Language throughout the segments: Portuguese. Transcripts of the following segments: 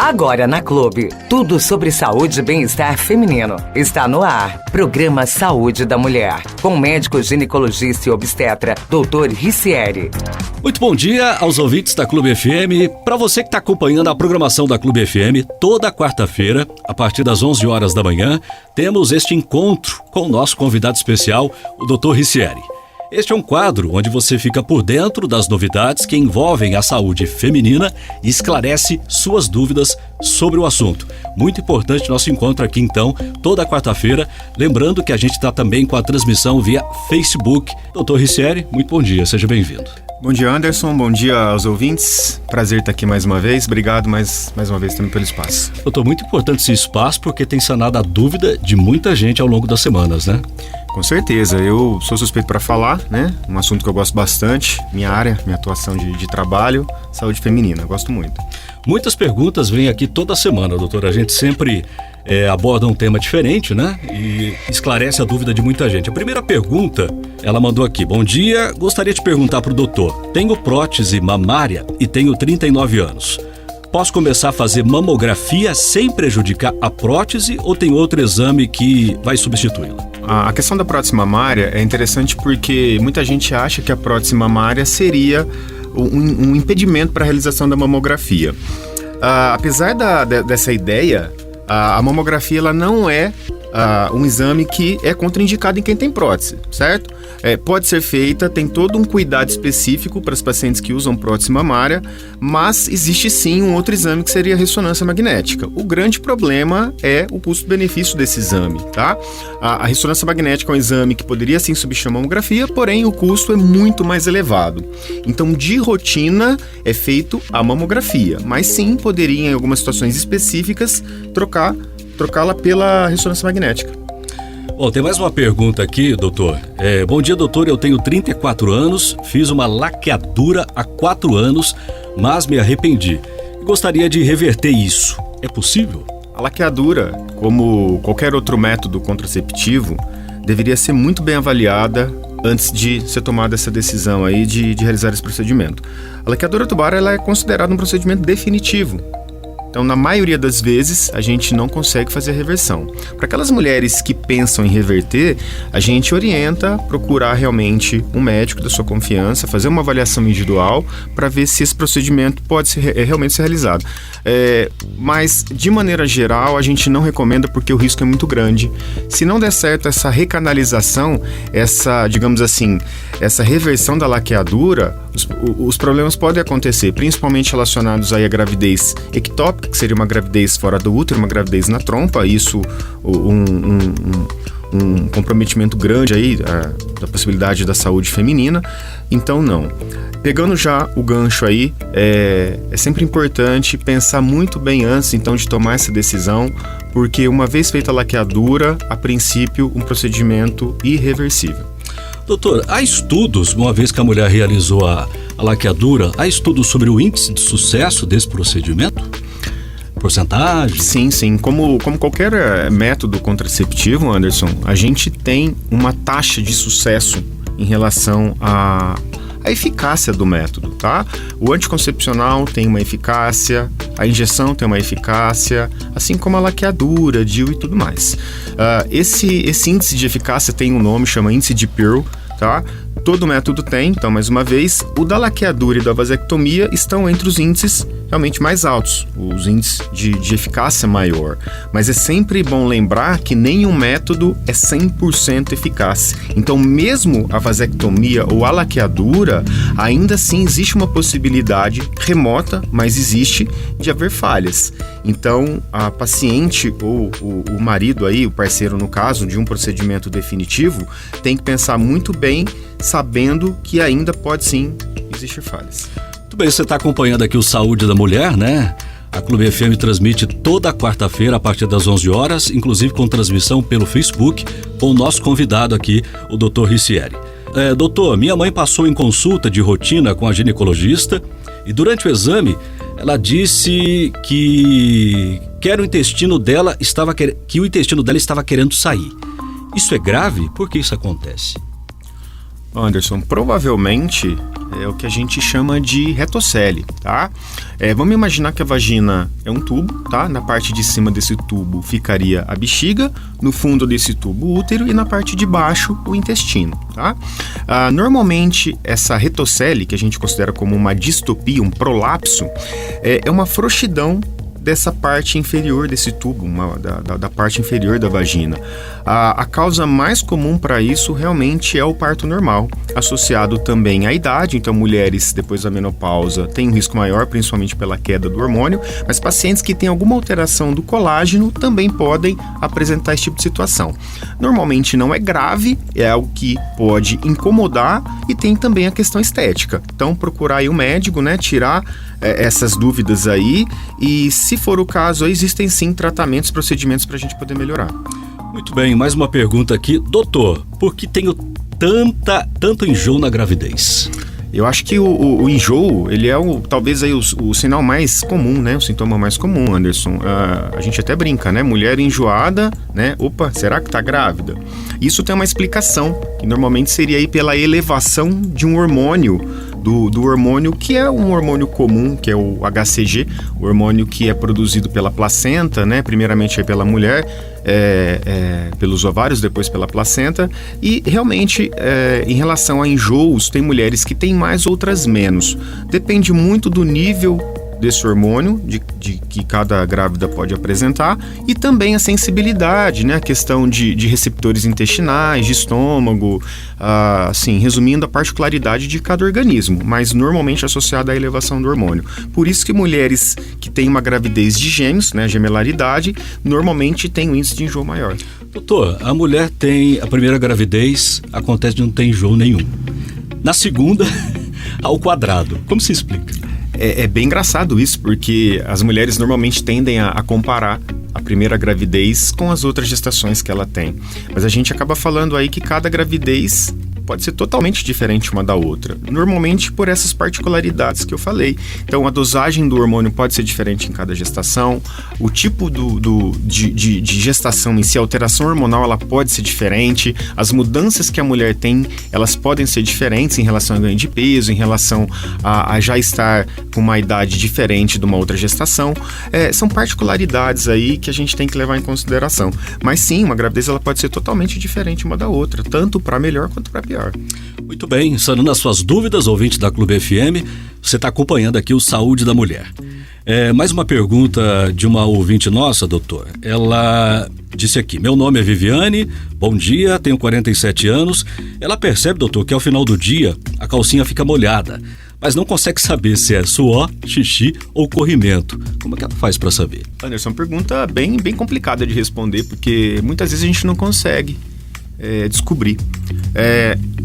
Agora na Clube, tudo sobre saúde e bem-estar feminino. Está no ar. Programa Saúde da Mulher, com o médico ginecologista e obstetra, Dr. Ricieri. Muito bom dia aos ouvintes da Clube FM. Para você que está acompanhando a programação da Clube FM, toda quarta-feira, a partir das 11 horas da manhã, temos este encontro com o nosso convidado especial, o Dr. Ricieri. Este é um quadro onde você fica por dentro das novidades que envolvem a saúde feminina e esclarece suas dúvidas sobre o assunto. Muito importante nosso encontro aqui, então, toda quarta-feira. Lembrando que a gente está também com a transmissão via Facebook. Dr. Ricieri, muito bom dia, seja bem-vindo. Bom dia, Anderson. Bom dia aos ouvintes. Prazer estar aqui mais uma vez. Obrigado mais uma vez também pelo espaço. Doutor, muito importante esse espaço porque tem sanado a dúvida de muita gente ao longo das semanas, né? Com certeza. Eu sou suspeito para falar, né? Um assunto que eu gosto bastante. Minha área, minha atuação de trabalho, saúde feminina. Eu gosto muito. Muitas perguntas vêm aqui toda semana, doutor. A gente sempre aborda um tema diferente, né? E esclarece a dúvida de muita gente. A primeira pergunta, ela mandou aqui. Bom dia, gostaria de perguntar para o doutor. Tenho prótese mamária e tenho 39 anos. Posso começar a fazer mamografia sem prejudicar a prótese ou tem outro exame que vai substituí-la? A questão da prótese mamária é interessante porque muita gente acha que a prótese mamária seria um impedimento para a realização da mamografia. Apesar dessa ideia, a mamografia ela não é um exame que é contraindicado em quem tem prótese, certo? Pode ser feita, tem todo um cuidado específico para os pacientes que usam prótese mamária, mas existe sim um outro exame que seria a ressonância magnética. O grande problema é o custo-benefício desse exame, tá? A ressonância magnética é um exame que poderia sim substituir a mamografia, porém o custo é muito mais elevado. Então, de rotina, é feito a mamografia, mas sim poderia, em algumas situações específicas, trocá-la pela ressonância magnética. Bom, tem mais uma pergunta aqui, doutor. Bom dia, doutor. Eu tenho 34 anos, fiz uma laqueadura há 4 anos, mas me arrependi. Gostaria de reverter isso. É possível? A laqueadura, como qualquer outro método contraceptivo, deveria ser muito bem avaliada antes de ser tomada essa decisão aí de realizar esse procedimento. A laqueadura tubar ela é considerada um procedimento definitivo. Então, na maioria das vezes, a gente não consegue fazer a reversão. Para aquelas mulheres que pensam em reverter, a gente orienta procurar realmente um médico da sua confiança, fazer uma avaliação individual para ver se esse procedimento pode realmente ser realizado. Mas, de maneira geral, a gente não recomenda porque o risco é muito grande. Se não der certo essa recanalização, digamos assim, essa reversão da laqueadura, os problemas podem acontecer, principalmente relacionados aí à gravidez ectópica, que seria uma gravidez fora do útero, uma gravidez na trompa, isso um comprometimento grande aí da possibilidade da saúde feminina. Então não. Pegando já o gancho aí, é sempre importante pensar muito bem antes então de tomar essa decisão, porque uma vez feita a laqueadura, a princípio um procedimento irreversível. Doutor, há estudos, uma vez que a mulher realizou a laqueadura, há estudos sobre o índice de sucesso desse procedimento? Porcentagem? Sim. Como qualquer método contraceptivo, Anderson, a gente tem uma taxa de sucesso em relação à eficácia do método, tá? O anticoncepcional tem uma eficácia, a injeção tem uma eficácia, assim como a laqueadura, DIU e tudo mais. Esse índice de eficácia tem um nome, chama índice de Pearl, tá? Todo método tem, então, mais uma vez, o da laqueadura e da vasectomia estão entre os índices realmente mais altos, os índices de eficácia maior. Mas é sempre bom lembrar que nenhum método é 100% eficaz. Então, mesmo a vasectomia ou a laqueadura, ainda assim existe uma possibilidade remota, mas existe, de haver falhas. Então, a paciente ou o marido aí, o parceiro no caso, de um procedimento definitivo, tem que pensar muito bem, sabendo que ainda pode sim existir falhas. Muito bem, você está acompanhando aqui o Saúde da Mulher, né? A Clube FM transmite toda quarta-feira a partir das 11 horas, inclusive com transmissão pelo Facebook, com o nosso convidado aqui, o Dr. Ricieri. Doutor, minha mãe passou em consulta de rotina com a ginecologista e durante o exame ela disse que o intestino dela estava querendo sair. Isso é grave? Por que isso acontece? Anderson, provavelmente é o que a gente chama de retocele, tá? Vamos imaginar que a vagina é um tubo, tá? Na parte de cima desse tubo ficaria a bexiga, no fundo desse tubo o útero e na parte de baixo o intestino, tá? Normalmente essa retocele, que a gente considera como uma distopia, um prolapso, é uma frouxidão dessa parte inferior desse tubo, da parte inferior da vagina. A causa mais comum para isso realmente é o parto normal, associado também à idade. Então, mulheres depois da menopausa têm um risco maior, principalmente pela queda do hormônio, mas pacientes que têm alguma alteração do colágeno também podem apresentar esse tipo de situação. Normalmente não é grave, é algo que pode incomodar e tem também a questão estética. Então, procurar aí um médico, né, tirar essas dúvidas aí, e se for o caso, existem sim tratamentos, procedimentos para a gente poder melhorar. Muito bem, mais uma pergunta aqui. Doutor, por que tenho tanto enjoo na gravidez? Eu acho que o enjoo, ele é talvez aí o sinal mais comum, né? O sintoma mais comum, Anderson. A gente até brinca, né? Mulher enjoada, né? Opa, será que tá grávida? Isso tem uma explicação, que normalmente seria aí pela elevação de um hormônio, do hormônio que é um hormônio comum, que é o HCG, o hormônio que é produzido pela placenta, né? Primeiramente pela mulher, pelos ovários, depois pela placenta. E realmente, em relação a enjoos, tem mulheres que têm mais, outras menos. Depende muito do nível desse hormônio que cada grávida pode apresentar, e também a sensibilidade, né? A questão de receptores intestinais, de estômago, assim, resumindo, a particularidade de cada organismo, mas normalmente associada à elevação do hormônio. Por isso que mulheres que têm uma gravidez de gêmeos, né, gemelaridade, normalmente têm um índice de enjoo maior. Doutor, a mulher tem a primeira gravidez, acontece de não ter enjoo nenhum. Na segunda, ao quadrado. Como se explica? É bem engraçado isso, porque as mulheres normalmente tendem a comparar a primeira gravidez com as outras gestações que ela tem. Mas a gente acaba falando aí que cada gravidez pode ser totalmente diferente uma da outra, normalmente por essas particularidades que eu falei. Então, a dosagem do hormônio pode ser diferente em cada gestação, o tipo de gestação em si, a alteração hormonal, ela pode ser diferente, as mudanças que a mulher tem, elas podem ser diferentes em relação ao ganho de peso, em relação a já estar com uma idade diferente de uma outra gestação. São particularidades aí que a gente tem que levar em consideração. Mas sim, uma gravidez ela pode ser totalmente diferente uma da outra, tanto para melhor quanto para pior. Muito bem, sanando as suas dúvidas, ouvinte da Clube FM, você está acompanhando aqui o Saúde da Mulher. Mais uma pergunta de uma ouvinte nossa, doutor. Ela disse aqui: meu nome é Viviane, bom dia, tenho 47 anos. Ela percebe, doutor, que ao final do dia a calcinha fica molhada, mas não consegue saber se é suor, xixi ou corrimento. Como é que ela faz para saber? Anderson, pergunta bem complicada de responder, porque muitas vezes a gente não consegue descobrir.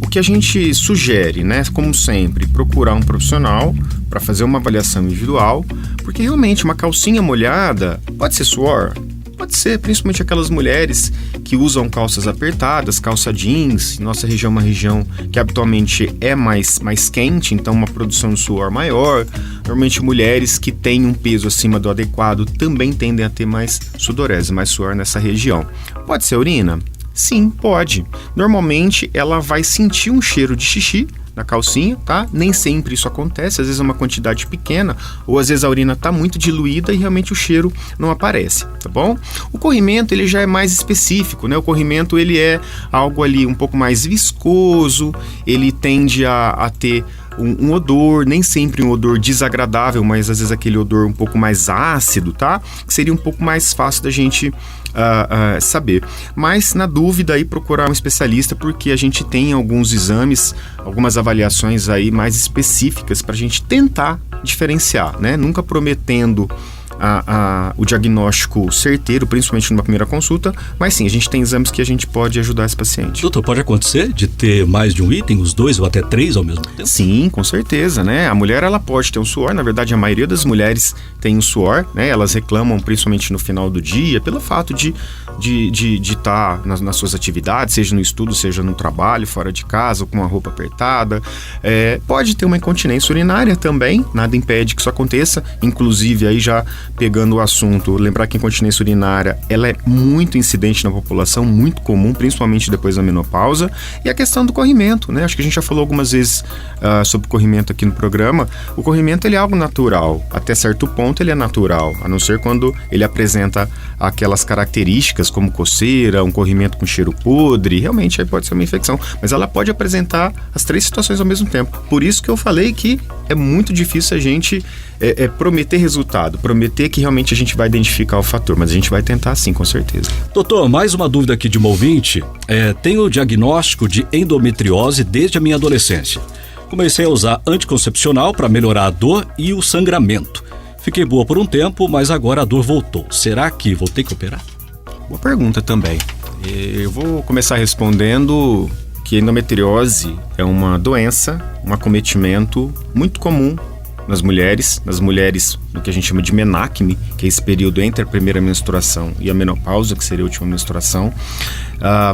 O que a gente sugere, né, como sempre, procurar um profissional para fazer uma avaliação individual, porque realmente uma calcinha molhada pode ser suor, pode ser, principalmente aquelas mulheres que usam calças apertadas, calça jeans. Nossa região é uma região que habitualmente é mais quente, então uma produção de suor maior. Normalmente mulheres que têm um peso acima do adequado também tendem a ter mais sudorese, mais suor nessa região. Pode ser urina? Sim, pode. Normalmente ela vai sentir um cheiro de xixi na calcinha, tá? Nem sempre isso acontece, às vezes é uma quantidade pequena, ou às vezes a urina tá muito diluída e realmente o cheiro não aparece, tá bom? O corrimento, ele já é mais específico, né? O corrimento, ele é algo ali um pouco mais viscoso, ele tende a ter um odor, nem sempre um odor desagradável, mas às vezes aquele odor um pouco mais ácido, tá? Que seria um pouco mais fácil da gente saber. Mas, na dúvida, aí procurar um especialista, porque a gente tem alguns exames, algumas avaliações aí mais específicas para a gente tentar diferenciar, né? Nunca prometendo o diagnóstico certeiro, principalmente numa primeira consulta, mas sim, a gente tem exames que a gente pode ajudar esse paciente. Doutor, pode acontecer de ter mais de um item, os dois ou até três ao mesmo tempo? Sim, com certeza, né? A mulher, ela pode ter um suor, na verdade a maioria das mulheres tem um suor, né? Elas reclamam principalmente no final do dia, pelo fato de estar nas suas atividades, seja no estudo, seja no trabalho, fora de casa, com a roupa apertada. Pode ter uma incontinência urinária também, nada impede que isso aconteça, inclusive aí já pegando o assunto, lembrar que a incontinência urinária, ela é muito incidente na população, muito comum, principalmente depois da menopausa, e a questão do corrimento, né? Acho que a gente já falou algumas vezes sobre corrimento aqui no programa. O corrimento, ele é algo natural, até certo ponto ele é natural, a não ser quando ele apresenta aquelas características como coceira, um corrimento com cheiro podre, realmente aí pode ser uma infecção, mas ela pode apresentar as 3 situações ao mesmo tempo. Por isso que eu falei que é muito difícil a gente prometer resultado, prometer que realmente a gente vai identificar o fator, mas a gente vai tentar sim, com certeza. Doutor, mais uma dúvida aqui de uma ouvinte. Tenho o diagnóstico de endometriose desde a minha adolescência. Comecei a usar anticoncepcional para melhorar a dor e o sangramento. Fiquei boa por um tempo, mas agora a dor voltou. Será que vou ter que operar? Boa pergunta também. Eu vou começar respondendo que a endometriose é uma doença, um acometimento muito comum nas mulheres no que a gente chama de menacme, que é esse período entre a primeira menstruação e a menopausa, que seria a última menstruação,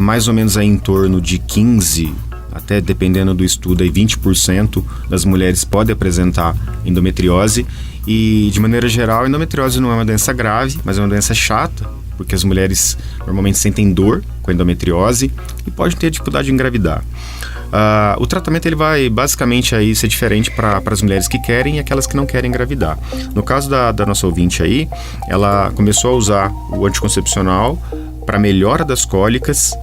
mais ou menos aí em torno de 15%, até dependendo do estudo, aí 20% das mulheres podem apresentar endometriose. E, de maneira geral, a endometriose não é uma doença grave, mas é uma doença chata, porque as mulheres normalmente sentem dor com a endometriose e podem ter dificuldade de engravidar. O tratamento ele vai basicamente aí ser diferente para as mulheres que querem e aquelas que não querem engravidar. No caso da nossa ouvinte aí, ela começou a usar o anticoncepcional para melhora das cólicas,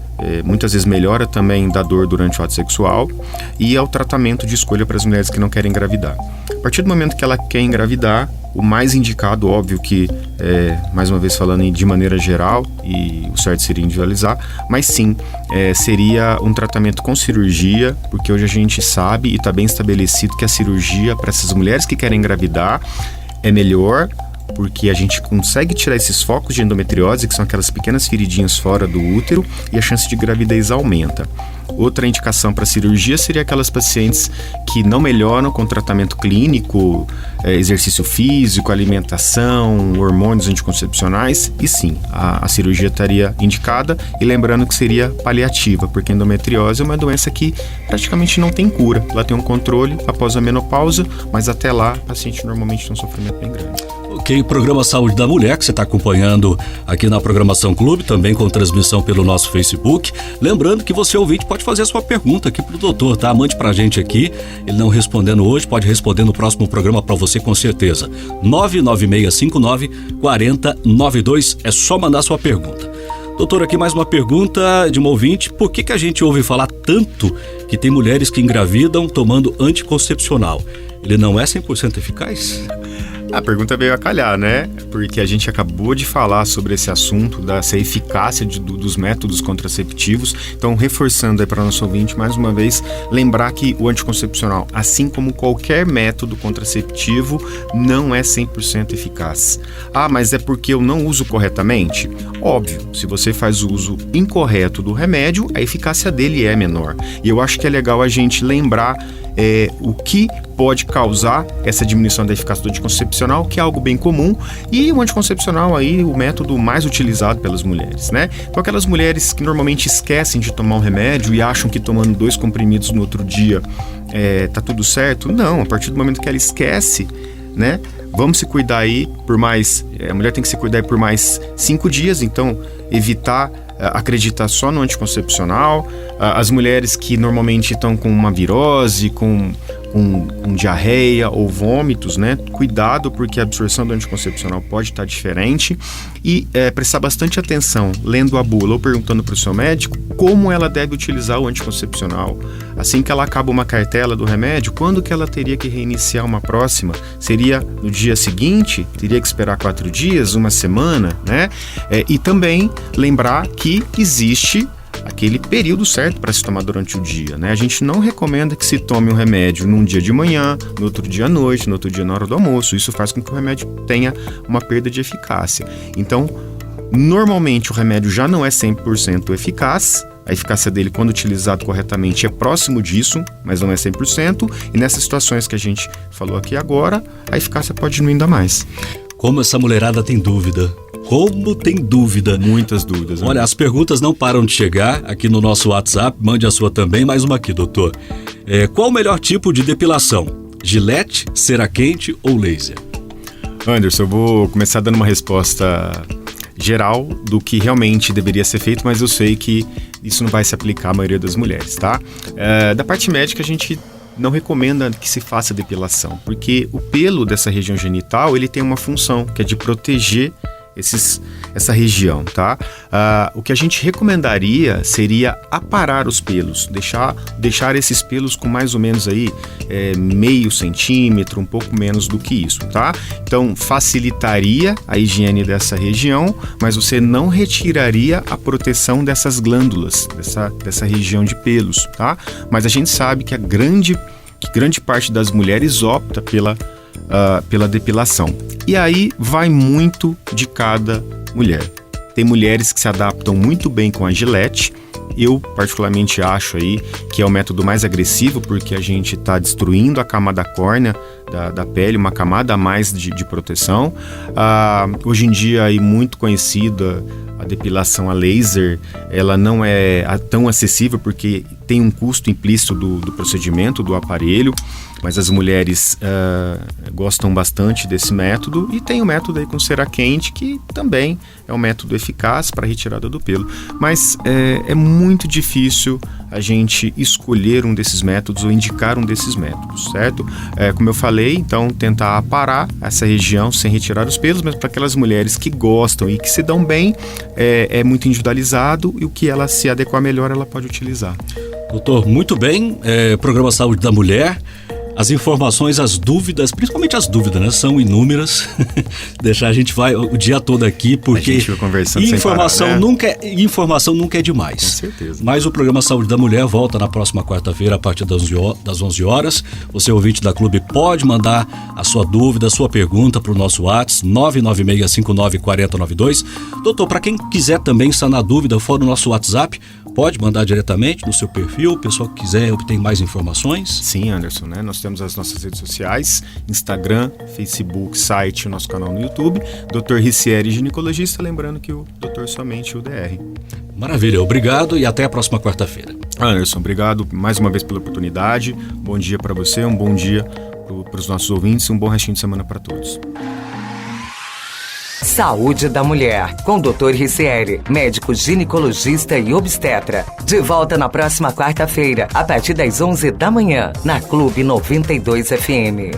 muitas vezes melhora também da dor durante o ato sexual, e é o tratamento de escolha para as mulheres que não querem engravidar. A partir do momento que ela quer engravidar, o mais indicado, óbvio que, mais uma vez falando de maneira geral, e o certo seria individualizar, mas sim, seria um tratamento com cirurgia, porque hoje a gente sabe e está bem estabelecido que a cirurgia para essas mulheres que querem engravidar é melhor, porque a gente consegue tirar esses focos de endometriose, que são aquelas pequenas feridinhas fora do útero, e a chance de gravidez aumenta. Outra indicação para cirurgia seria aquelas pacientes que não melhoram com tratamento clínico, exercício físico, alimentação, hormônios anticoncepcionais, e sim, a cirurgia estaria indicada, e lembrando que seria paliativa, porque a endometriose é uma doença que praticamente não tem cura. Ela tem um controle após a menopausa, mas até lá a paciente normalmente tem um sofrimento bem grande. Ok, programa Saúde da Mulher, que você está acompanhando aqui na Programação Clube, também com transmissão pelo nosso Facebook. Lembrando que você, ouvinte, pode fazer a sua pergunta aqui pro doutor, tá? Mande pra gente aqui, ele não respondendo hoje, pode responder no próximo programa para você com certeza. 99659-4092, é só mandar sua pergunta. Doutor, aqui mais uma pergunta de uma ouvinte. Por que a gente ouve falar tanto que tem mulheres que engravidam tomando anticoncepcional? Ele não é 100% eficaz? A pergunta veio a calhar, né? Porque a gente acabou de falar sobre esse assunto, dessa eficácia dos métodos contraceptivos. Então, reforçando aí para o nosso ouvinte, mais uma vez, lembrar que o anticoncepcional, assim como qualquer método contraceptivo, não é 100% eficaz. Ah, mas é porque eu não uso corretamente? Óbvio, se você faz o uso incorreto do remédio, a eficácia dele é menor. E eu acho que é legal a gente lembrar o que pode causar essa diminuição da eficácia do anticoncepcional, que é algo bem comum, e o anticoncepcional aí, o método mais utilizado pelas mulheres, né? Então aquelas mulheres que normalmente esquecem de tomar um remédio e acham que tomando 2 comprimidos no outro dia tá tudo certo. Não, a partir do momento que ela esquece, né? Vamos se cuidar aí por mais... a mulher tem que se cuidar aí por mais 5 dias, então evitar acreditar só no anticoncepcional. As mulheres que normalmente estão com uma virose, com diarreia ou vômitos, né? Cuidado, porque a absorção do anticoncepcional pode estar diferente, e prestar bastante atenção, lendo a bula ou perguntando para o seu médico como ela deve utilizar o anticoncepcional. Assim que ela acaba uma cartela do remédio, quando que ela teria que reiniciar uma próxima? Seria no dia seguinte? Teria que esperar 4 dias, uma semana, né? E também lembrar que existe aquele período certo para se tomar durante o dia, né? A gente não recomenda que se tome um remédio num dia de manhã, no outro dia à noite, no outro dia na hora do almoço. Isso faz com que o remédio tenha uma perda de eficácia. Então, normalmente o remédio já não é 100% eficaz. A eficácia dele, quando utilizado corretamente, é próximo disso, mas não é 100%. E nessas situações que a gente falou aqui agora, a eficácia pode diminuir ainda mais. Como essa mulherada tem dúvida. Como tem dúvida. Muitas dúvidas. Olha, as perguntas não param de chegar aqui no nosso WhatsApp. Mande a sua também. Mais uma aqui, doutor. Qual o melhor tipo de depilação? Gilete, cera quente ou laser? Anderson, eu vou começar dando uma resposta geral do que realmente deveria ser feito, mas eu sei que isso não vai se aplicar à maioria das mulheres, tá? Da parte médica, a gente não recomenda que se faça depilação, porque o pelo dessa região genital, ele tem uma função, que é de proteger essa região, tá? O que a gente recomendaria seria aparar os pelos, deixar esses pelos com mais ou menos aí meio centímetro, um pouco menos do que isso, tá? Então facilitaria a higiene dessa região, mas você não retiraria a proteção dessas glândulas, dessa região de pelos, tá? Mas a gente sabe que grande parte das mulheres opta pela depilação. E aí vai muito de cada mulher. Tem mulheres que se adaptam muito bem com a Gillette. Eu particularmente acho aí que é o método mais agressivo, porque a gente está destruindo a camada córnea da pele, uma camada a mais de proteção. Hoje em dia é muito conhecida a depilação a laser, ela não é tão acessível porque tem um custo implícito do procedimento, do aparelho, mas as mulheres gostam bastante desse método, e tem o método aí com cera quente, que também é um método eficaz para a retirada do pelo. Mas é muito difícil a gente escolher um desses métodos ou indicar um desses métodos, certo? Como eu falei, então tentar aparar essa região sem retirar os pelos, mas para aquelas mulheres que gostam e que se dão bem, é muito individualizado, e o que ela se adequar melhor, ela pode utilizar. Doutor, muito bem, Programa Saúde da Mulher. As informações, as dúvidas, principalmente as dúvidas, né, são inúmeras. Deixar a gente vai o dia todo aqui, porque a gente vai conversando informação sem parar, né? Informação nunca é demais. Com certeza. Mas o Programa Saúde da Mulher volta na próxima quarta-feira, a partir das 11 horas. Você, ouvinte da Clube, pode mandar a sua dúvida, a sua pergunta para o nosso WhatsApp, 996594092. Doutor, para quem quiser também estar na dúvida, for no nosso WhatsApp, pode mandar diretamente no seu perfil, o pessoal que quiser obter mais informações. Sim, Anderson, né? Nós temos as nossas redes sociais, Instagram, Facebook, site, o nosso canal no YouTube, Dr. Ricieri, ginecologista, lembrando que o doutor somente o DR. Maravilha, obrigado e até a próxima quarta-feira. Anderson, obrigado mais uma vez pela oportunidade, bom dia para você, um bom dia para os nossos ouvintes e um bom restinho de semana para todos. Saúde da Mulher, com Dr. Ricieri, médico ginecologista e obstetra. De volta na próxima quarta-feira, a partir das 11 da manhã, na Clube 92 FM.